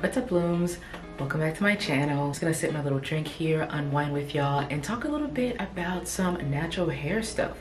What's up, blooms? Welcome back to my channel. I'm just gonna sip my little drink here, unwind with y'all, and talk a little bit about some natural hair stuff.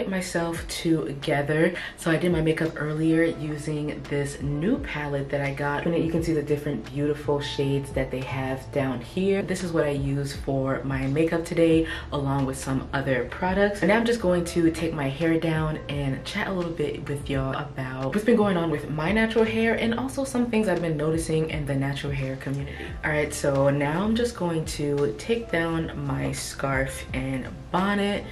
Myself together. So I did my makeup earlier using this new palette that I got. And you can see the different beautiful shades that they have down here. This is what I use for my makeup today, along with some other products. And now I'm just going to take my hair down and chat a little bit with y'all about what's been going on with my natural hair and also some things I've been noticing in the natural hair community. All right, so now I'm just going to take down my scarf and bonnet.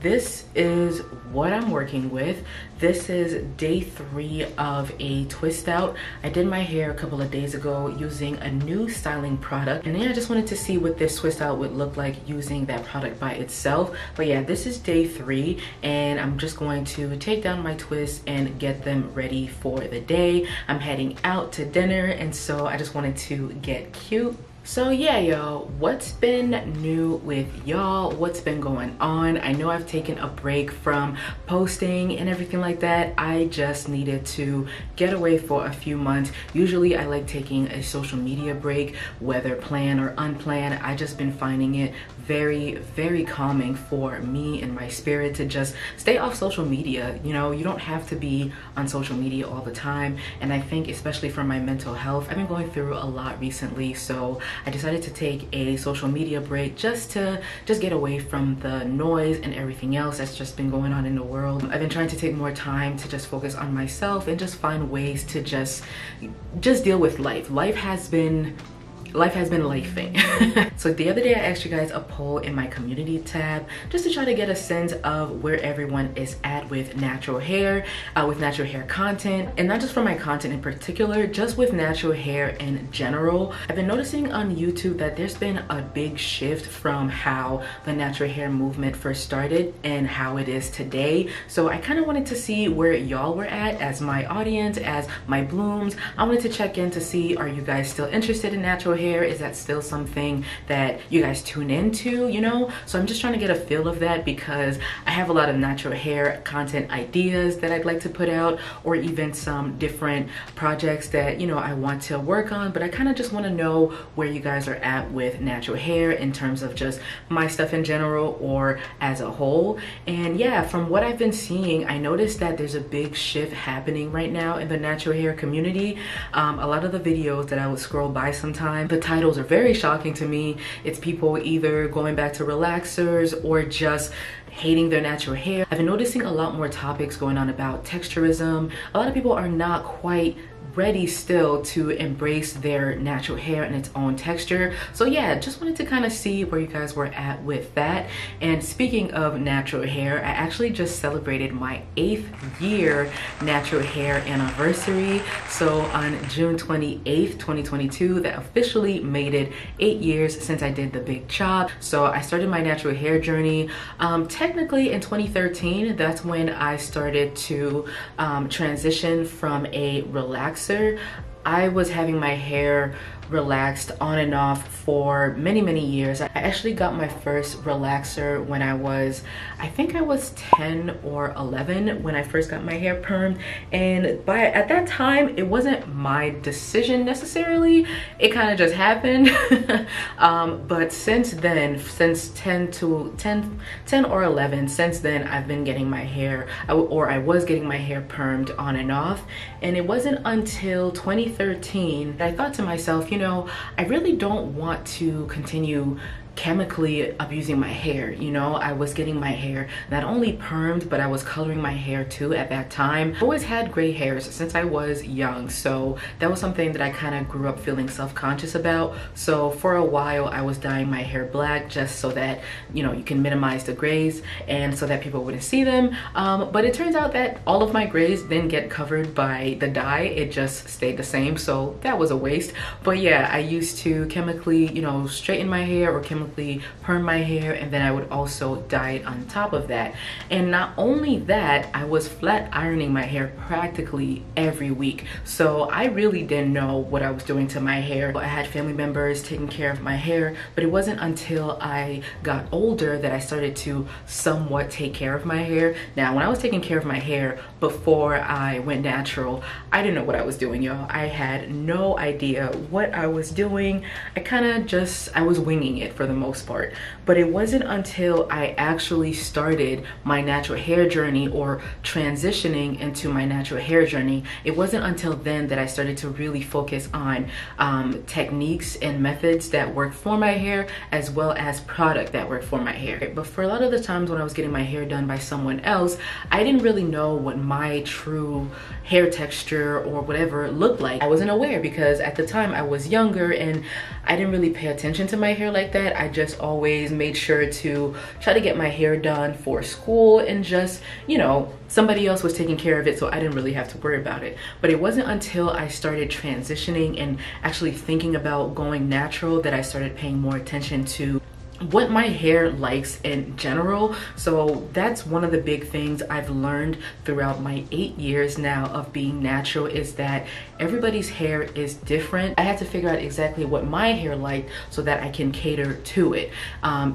This is what I'm working with. This is day 3 of a twist out. I did my hair a couple of days ago using a new styling product, and then I just wanted to see what this twist out would look like using that product by itself. But yeah, this is day 3, and I'm just going to take down my twists and get them ready for the day. I'm heading out to dinner, and so I just wanted to get cute. So yeah, y'all, what's been new with y'all? What's been going on? I know I've taken a break from posting and everything like that. I just needed to get away for a few months. Usually I like taking a social media break, whether planned or unplanned. I just been finding it very calming for me and my spirit to just stay off social media. You know, you don't have to be on social media all the time. And I think especially for my mental health, I've been going through a lot recently. So I decided to take a social media break just to get away from the noise and everything else that's just been going on in the world. I've been trying to take more time to just focus on myself and just find ways to just deal with life. Life has been lifing. So the other day I asked you guys a poll in my community tab just to try to get a sense of where everyone is at with natural hair content, and not just for my content in particular, just with natural hair in general. I've been noticing on YouTube that there's been a big shift from how the natural hair movement first started and how it is today. So I kind of wanted to see where y'all were at as my audience, as my blooms. I wanted to check in to see, are you guys still interested in natural hair? Is that still something that you guys tune into, you know? So I'm just trying to get a feel of that, because I have a lot of natural hair content ideas that I'd like to put out, or even some different projects that, you know, I want to work on. But I kind of just want to know where you guys are at with natural hair in terms of just my stuff in general or as a whole. And yeah, from what I've been seeing, I noticed that there's a big shift happening right now in the natural hair community. A lot of the videos that I would scroll by sometimes, the titles are very shocking to me. It's people either going back to relaxers or just hating their natural hair. I've been noticing a lot more topics going on about texturism. A lot of people are not quite ready still to embrace their natural hair and its own texture. So yeah, just wanted to kind of see where you guys were at with that. And speaking of natural hair, I actually just celebrated my 8th year natural hair anniversary. So on June 28th, 2022, that officially made it 8 years since I did the big chop. So I started my natural hair journey technically in 2013. That's when I started to transition from a relaxer. I was having my hair relaxed on and off for many years. I actually got my first relaxer when I think I was 10 or 11 when I first got my hair permed, and at that time it wasn't my decision necessarily, it kind of just happened. But since then, since 10 or 11, since then I've been getting my hair, I was getting my hair permed on and off. And it wasn't until 2013 that I thought to myself, you know, I really don't want to continue chemically abusing my hair. You know, I was getting my hair not only permed, but I was coloring my hair too at that time. I always had gray hairs since I was young, so that was something that I kind of grew up feeling self-conscious about. So for a while I was dyeing my hair black just so that, you know, you can minimize the grays and so that people wouldn't see them. But it turns out that all of my grays didn't get covered by the dye, it just stayed the same, so that was a waste. But yeah, I used to chemically, you know, straighten my hair or chemically simply perm my hair, and then I would also dye it on top of that. And not only that, I was flat ironing my hair practically every week. So I really didn't know what I was doing to my hair. I had family members taking care of my hair, but it wasn't until I got older that I started to somewhat take care of my hair. Now, when I was taking care of my hair before I went natural, I didn't know what I was doing, y'all. I had no idea what I was doing. I was winging it for the most part. But it wasn't until I actually started my natural hair journey, or transitioning into my natural hair journey, it wasn't until then that I started to really focus on techniques and methods that work for my hair, as well as product that work for my hair. But for a lot of the times when I was getting my hair done by someone else, I didn't really know what my true hair texture or whatever looked like. I wasn't aware because at the time I was younger and I didn't really pay attention to my hair like that. I just always made sure to try to get my hair done for school, and just, you know, somebody else was taking care of it, so I didn't really have to worry about it. But it wasn't until I started transitioning and actually thinking about going natural that I started paying more attention to what my hair likes in general. So that's one of the big things I've learned throughout my 8 years now of being natural, is that everybody's hair is different. I had to figure out exactly what my hair liked so that I can cater to it.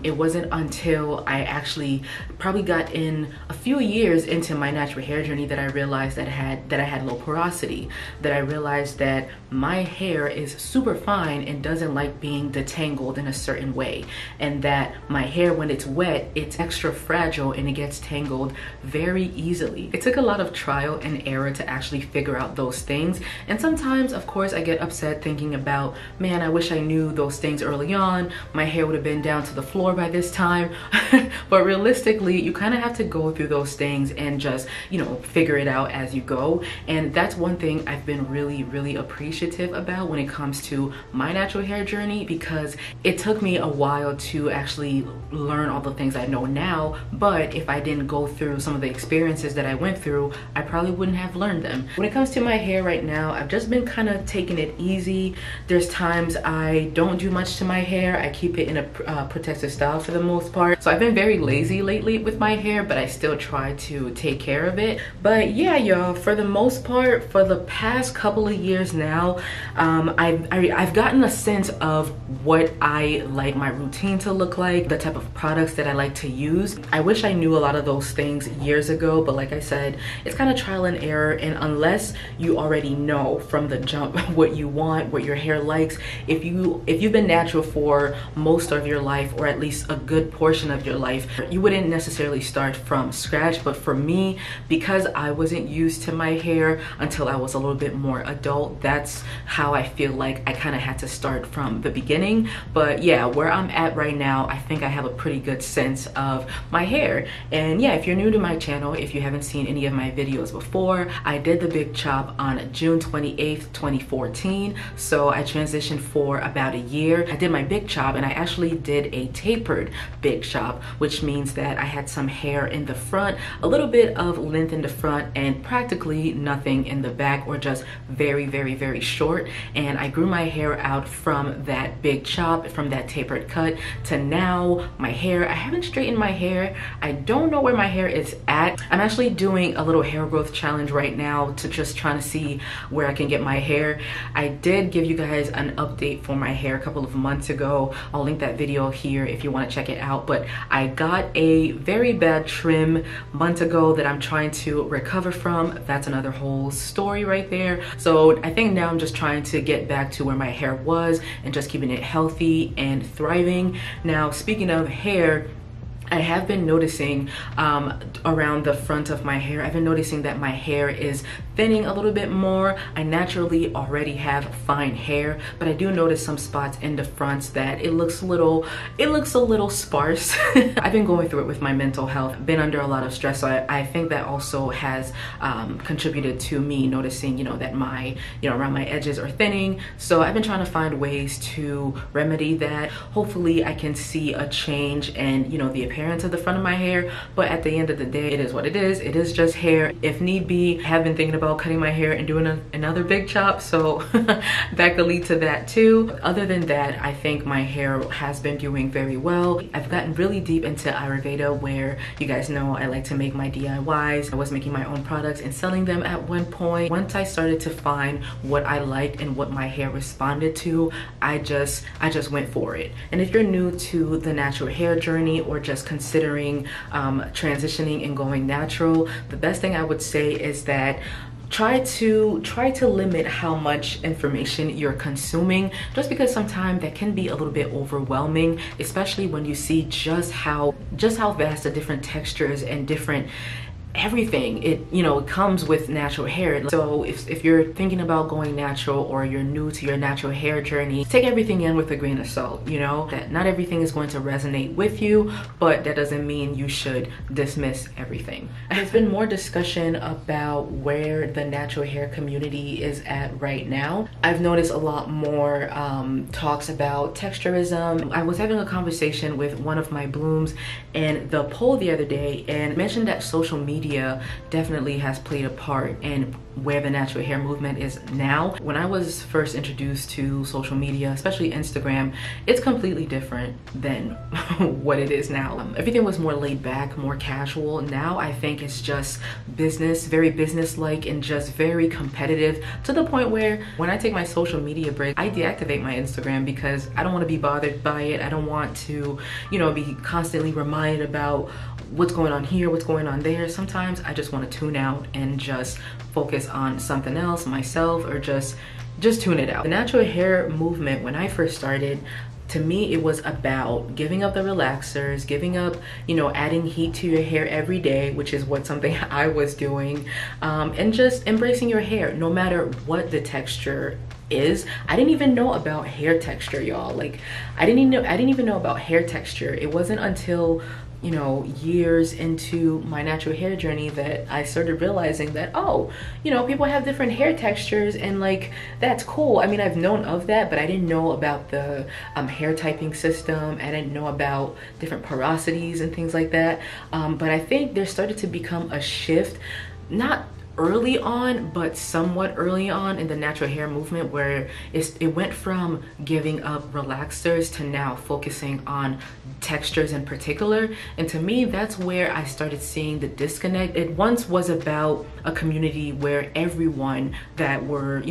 It wasn't until I actually probably got in a few years into my natural hair journey that I realized that I had low porosity, that I realized that my hair is super fine and doesn't like being detangled in a certain way, and that my hair, when it's wet, it's extra fragile and it gets tangled very easily. It took a lot of trial and error to actually figure out those things, and sometimes, of course, I get upset thinking about, man, I wish I knew those things early on. My hair would have been down to the floor by this time. But realistically, you kind of have to go through those things and just, you know, figure it out as you go. And that's one thing I've been really appreciative about when it comes to my natural hair journey, because it took me a while to actually learn all the things I know now. But if I didn't go through some of the experiences that I went through, I probably wouldn't have learned them. When it comes to my hair right now, I've just been kind of taking it easy. There's times I don't do much to my hair. I keep it in a protective style for the most part. So I've been very lazy lately with my hair, but I still try to take care of it. But yeah, y'all, for the most part, for the past couple of years now, I've gotten a sense of what I like my routine to look like, the type of products that I like to use. I wish I knew a lot of those things years ago, but like I said, it's kind of trial and error. And unless you already know from the jump what you want, what your hair likes, if you've been natural for most of your life, or at least a good portion of your life, you wouldn't necessarily start from scratch. But for me, because I wasn't used to my hair until I was a little bit more adult, that's how I feel like I kind of had to start from the beginning. But yeah, where I'm at right now, I think I have a pretty good sense of my hair. And yeah, if you're new to my channel, if you haven't seen any of my videos before, I did the big chop on June 28th, 2014. So I transitioned for about a year. I did my big chop, and I actually did a tapered big chop, which means that I had some hair in the front, a little bit of length in the front, and practically nothing in the back, or just very short. And I grew my hair out from that big chop, from that tapered cut, to now my hair. I haven't straightened my hair. I don't know where my hair is at. I'm actually doing a little hair growth challenge right now to just trying to see where I can get my hair. I did give you guys an update for my hair a couple of months ago. I'll link that video here if you want to check it out. But I got a very bad trim months ago that I'm trying to recover from. That's another whole story right there. So I think now I'm just trying to get back to where my hair was and just keeping it healthy and thriving. Now, speaking of hair, I have been noticing around the front of my hair, I've been noticing that my hair is thinning a little bit more. I naturally already have fine hair, but I do notice some spots in the fronts that it looks a little sparse. I've been going through it with my mental health, been under a lot of stress, so I think that also has contributed to me noticing, you know, that my, you know, around my edges are thinning. So I've been trying to find ways to remedy that. Hopefully I can see a change in, you know, the appearance of the front of my hair. But at the end of the day, it is what it is. It is just hair. If need be, I have been thinking about about cutting my hair and doing another big chop, so that could lead to that too. Other than that, I think my hair has been doing very well. I've gotten really deep into Ayurveda, where you guys know I like to make my DIYs. I was making my own products and selling them at one point. Once I started to find what I liked and what my hair responded to, I just went for it. And if you're new to the natural hair journey, or just considering transitioning and going natural, the best thing I would say is that try to limit how much information you're consuming, just because sometimes that can be a little bit overwhelming, especially when you see just how vast the different textures and different everything it comes with natural hair. So if you're thinking about going natural, or you're new to your natural hair journey, take everything in with a grain of salt. That not everything is going to resonate with you, but that doesn't mean you should dismiss everything. There's been more discussion about where the natural hair community is at right now. I've noticed a lot more talks about texturism. I was having a conversation with one of my blooms and the poll the other day, and mentioned that social media definitely has played a part in where the natural hair movement is now. When I was first introduced to social media, especially Instagram, it's completely different than what it is now. Everything was more laid back, more casual. Now I think it's just business, very business-like, and just very competitive, to the point where when I take my social media break, I deactivate my Instagram because I don't want to be bothered by it. I don't want to, be constantly reminded about what's going on here, what's going on there. Sometimes I just want to tune out and just focus on something else, myself, or just tune it out. The natural hair movement, when I first started, to me, it was about giving up the relaxers, giving up, adding heat to your hair every day, which is something I was doing, and just embracing your hair, no matter what the texture is. I didn't even know about hair texture, y'all. Like, I didn't even know about hair texture. It wasn't until years into my natural hair journey that I started realizing that, people have different hair textures, and like, that's cool. I mean, I've known of that, but I didn't know about the hair typing system. I didn't know about different porosities and things like that. But I think there started to become a shift, not early on, but somewhat early on in the natural hair movement, where it went from giving up relaxers to now focusing on textures in particular. And to me, that's where I started seeing the disconnect. It once was about a community where everyone that were,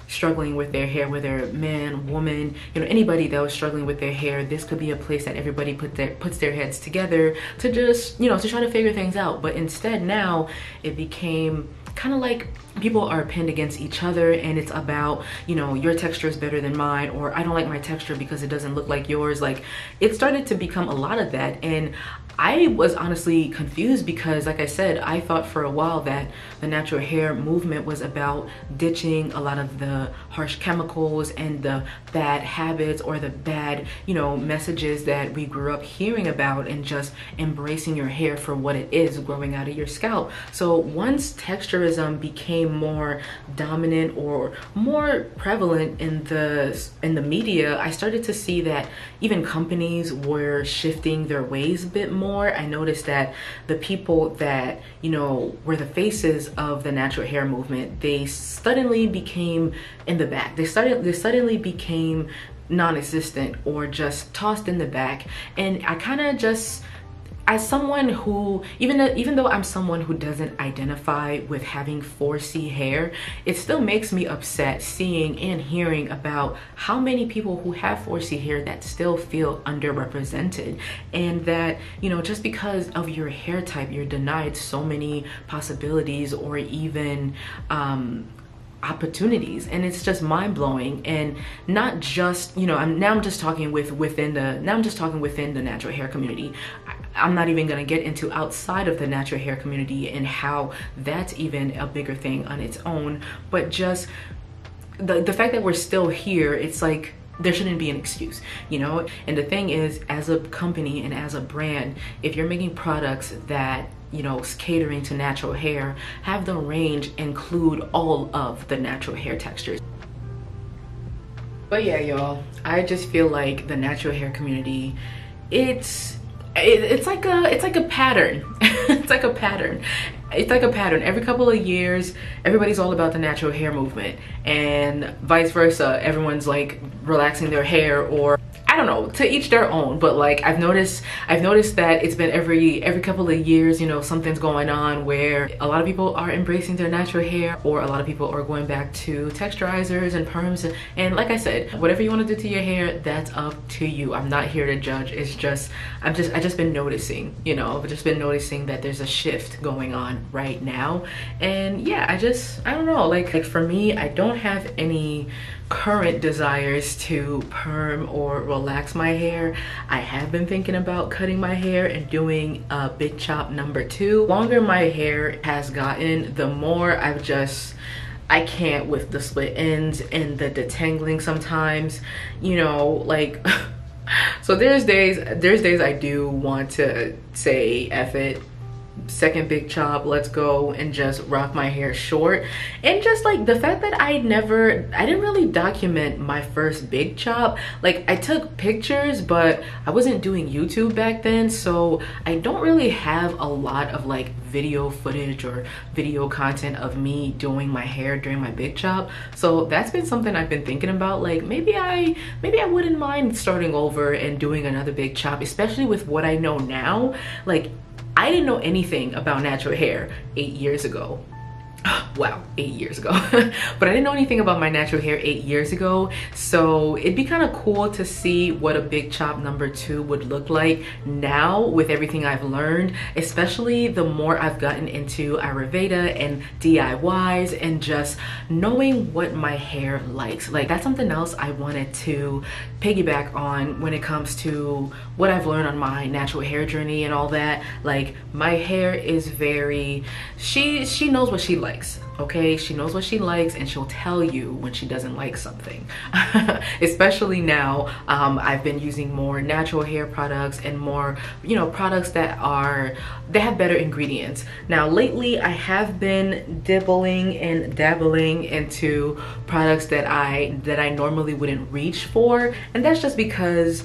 struggling with their hair, whether man, woman, anybody that was struggling with their hair, this could be a place that everybody puts their heads together to just, to try to figure things out. But instead now it became kind of like people are pinned against each other, and it's about, your texture is better than mine, or I don't like my texture because it doesn't look like yours. Like, it started to become a lot of that, and I was honestly confused because, like I said, I thought for a while that the natural hair movement was about ditching a lot of the harsh chemicals and the bad habits, or the bad, messages that we grew up hearing about, and just embracing your hair for what it is growing out of your scalp. So once texturism became more dominant or more prevalent in the media, I started to see that even companies were shifting their ways a bit more. I noticed that the people that were the faces of the natural hair movement, they suddenly became in the back. They suddenly became non-existent, or just tossed in the back. And I kind of just, as someone who, even though I'm someone who doesn't identify with having 4C hair, it still makes me upset seeing and hearing about how many people who have 4C hair that still feel underrepresented, and that, just because of your hair type, you're denied so many possibilities, or even opportunities. And it's just mind-blowing. And not just, I'm just talking within the natural hair community. I'm not even going to get into outside of the natural hair community and how that's even a bigger thing on its own. But just the fact that we're still here, it's like, there shouldn't be an excuse, And the thing is, as a company and as a brand, if you're making products that, catering to natural hair, have the range include all of the natural hair textures. But yeah, y'all, I just feel like the natural hair community, it's like a pattern. It's like a pattern. it's like a pattern. Every couple of years, everybody's all about the natural hair movement, and vice versa. Everyone's like relaxing their hair, or I don't know, to each their own. But like I've noticed that it's been every couple of years, you know, something's going on where a lot of people are embracing their natural hair, or a lot of people are going back to texturizers and perms. And like I said, whatever you want to do to your hair, that's up to you. I'm not here to judge. It's just I've just been noticing, you know, I've just been noticing that there's a shift going on right now. And yeah, I don't know, like for me, I don't have any current desires to perm or relax my hair. I have been thinking about cutting my hair and doing a big chop #2. The longer my hair has gotten, the more I can't with the split ends and the detangling sometimes, you know, like so there's days I do want to say F it, second big chop, let's go, and just rock my hair short. And just like the fact that I didn't really document my first big chop. Like I took pictures, but I wasn't doing YouTube back then, so I don't really have a lot of like video footage or video content of me doing my hair during my big chop. So that's been something I've been thinking about. Like maybe I wouldn't mind starting over and doing another big chop, especially with what I know now. Like I didn't know anything about natural hair 8 years ago. Wow, 8 years ago. But I didn't know anything about my natural hair 8 years ago. So it'd be kind of cool to see what a big chop #2 would look like now with everything I've learned, especially the more I've gotten into Ayurveda and DIYs and just knowing what my hair likes. Like that's something else I wanted to piggyback on when it comes to what I've learned on my natural hair journey and all that. Like my hair is very, she knows what she likes. Okay, she knows what she likes, and she'll tell you when she doesn't like something. Especially now, I've been using more natural hair products and more, you know, products that have better ingredients. Now lately I have been dibbling and dabbling into products that I normally wouldn't reach for, and that's just because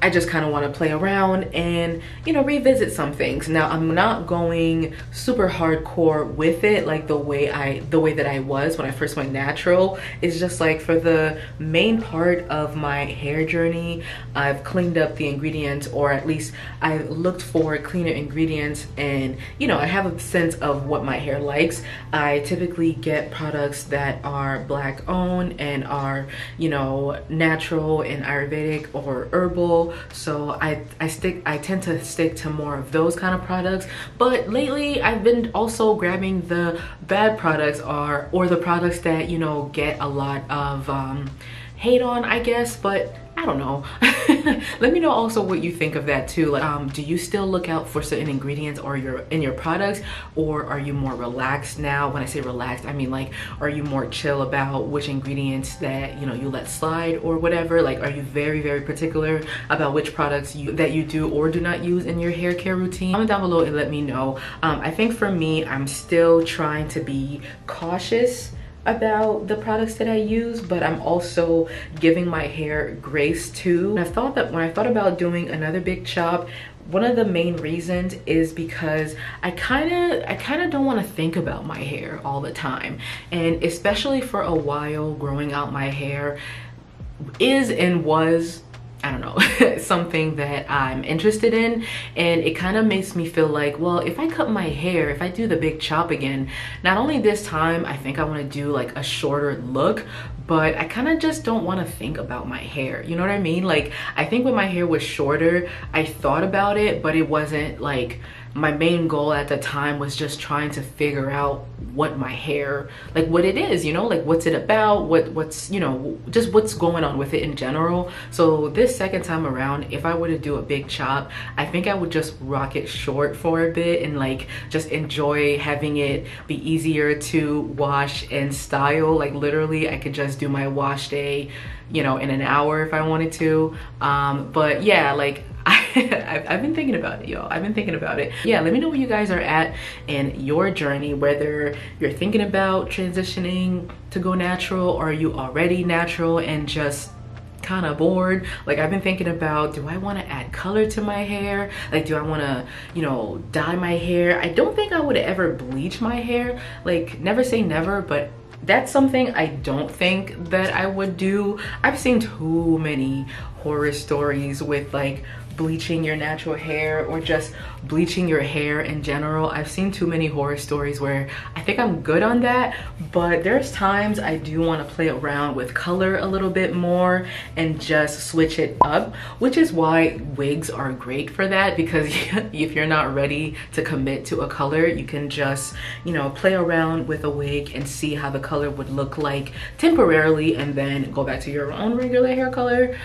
I just kind of want to play around and, you know, revisit some things. Now I'm not going super hardcore with it like the way that I was when I first went natural. It's just like for the main part of my hair journey, I've cleaned up the ingredients, or at least I've looked for cleaner ingredients, and you know, I have a sense of what my hair likes. I typically get products that are black owned and are, you know, natural and Ayurvedic or herbal. So I tend to stick to more of those kind of products. But lately I've been also grabbing the bad products, or the products that, you know, get a lot of hate on, I guess, but I don't know. Let me know also what you think of that too. Like, do you still look out for certain ingredients or in your products, or are you more relaxed now? When I say relaxed, I mean like, are you more chill about which ingredients that, you know, you let slide or whatever? Like, are you very, very particular about which products that you do or do not use in your hair care routine? Comment down below and let me know. I think for me, I'm still trying to be cautious about the products that I use, but I'm also giving my hair grace too. And when I thought about doing another big chop, one of the main reasons is because I kind of don't want to think about my hair all the time, and especially for a while growing out my hair is and was, I don't know, something that I'm interested in. And it kind of makes me feel like, well, if I cut my hair, if I do the big chop again, not only this time I think I want to do like a shorter look, but I kind of just don't want to think about my hair. You know what I mean? Like, I think when my hair was shorter, I thought about it, but it wasn't like, my main goal at the time was just trying to figure out what my hair, like what it is, you know, like what's it about, what's, you know, just what's going on with it in general. So this second time around, if I were to do a big chop, I think I would just rock it short for a bit and like just enjoy having it be easier to wash and style. Like literally I could just do my wash day, you know, in an hour if I wanted to. But yeah, like I've been thinking about it, y'all. I've been thinking about it. Yeah, let me know where you guys are at in your journey, whether you're thinking about transitioning to go natural, or are you already natural and just kind of bored. Like I've been thinking about, do I want to add color to my hair? Like, do I want to, you know, dye my hair? I don't think I would ever bleach my hair. Like, never say never, but that's something I don't think that I would do. I've seen too many horror stories with like bleaching your natural hair or just bleaching your hair in general. I've seen too many horror stories where I think I'm good on that, but there's times I do want to play around with color a little bit more and just switch it up, which is why wigs are great for that, because if you're not ready to commit to a color, you can just, you know, play around with a wig and see how the color would look like temporarily and then go back to your own regular hair color.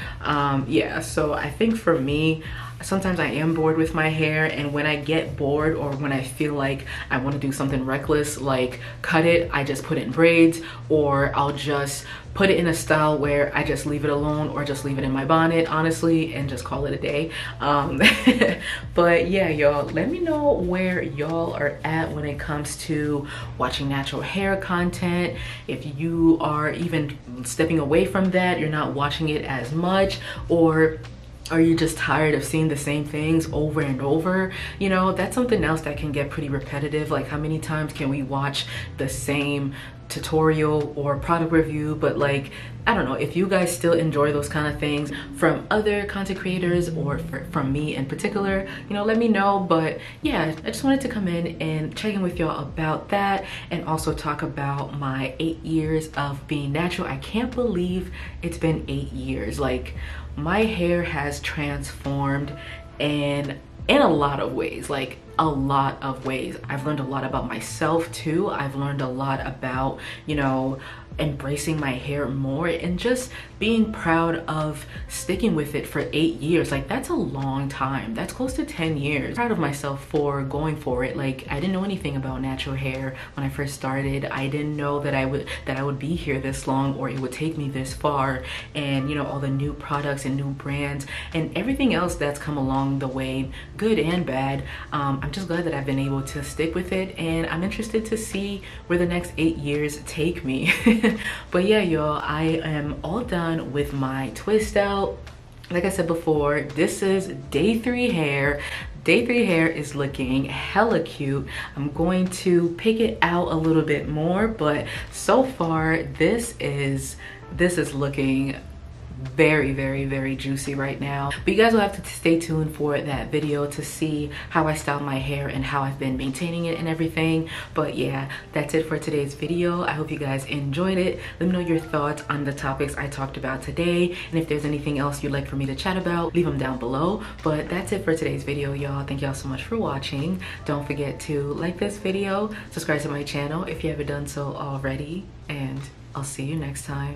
Yeah, so I think for me, sometimes I am bored with my hair, and when I get bored or when I feel like I want to do something reckless like cut it, I just put it in braids, or I'll just put it in a style where I just leave it alone or just leave it in my bonnet, honestly, and just call it a day. But yeah, y'all, let me know where y'all are at when it comes to watching natural hair content. If you are even stepping away from that, you're not watching it as much, or are you just tired of seeing the same things over and over? You know, that's something else that can get pretty repetitive. Like, how many times can we watch the same tutorial or product review? But like, I don't know, if you guys still enjoy those kind of things from other content creators or from me in particular, you know, let me know. But yeah, I just wanted to come in and check in with y'all about that, and also talk about my 8 years of being natural. I can't believe it's been 8 years. Like, my hair has transformed in a lot of ways, like a lot of ways. I've learned a lot about myself too. I've learned a lot about, you know, embracing my hair more and just being proud of sticking with it for 8 years. Like, that's a long time. That's close to 10 years. Proud of myself for going for it. Like, I didn't know anything about natural hair when I first started. I didn't know that I would be here this long, or it would take me this far, and you know, all the new products and new brands and everything else that's come along the way, good and bad. I'm just glad that I've been able to stick with it, and I'm interested to see where the next 8 years take me. But yeah, y'all, I am all done with my twist out. Like I said before, this is day 3 hair. Day 3 hair is looking hella cute. I'm going to pick it out a little bit more, but so far this is looking very, very, very juicy right now. But you guys will have to stay tuned for that video to see how I styled my hair and how I've been maintaining it and everything. But yeah, that's it for today's video. I hope you guys enjoyed it. Let me know your thoughts on the topics I talked about today, and if there's anything else you'd like for me to chat about, leave them down below. But that's it for today's video, y'all. Thank y'all so much for watching. Don't forget to like this video, subscribe to my channel if you haven't done so already, and I'll see you next time.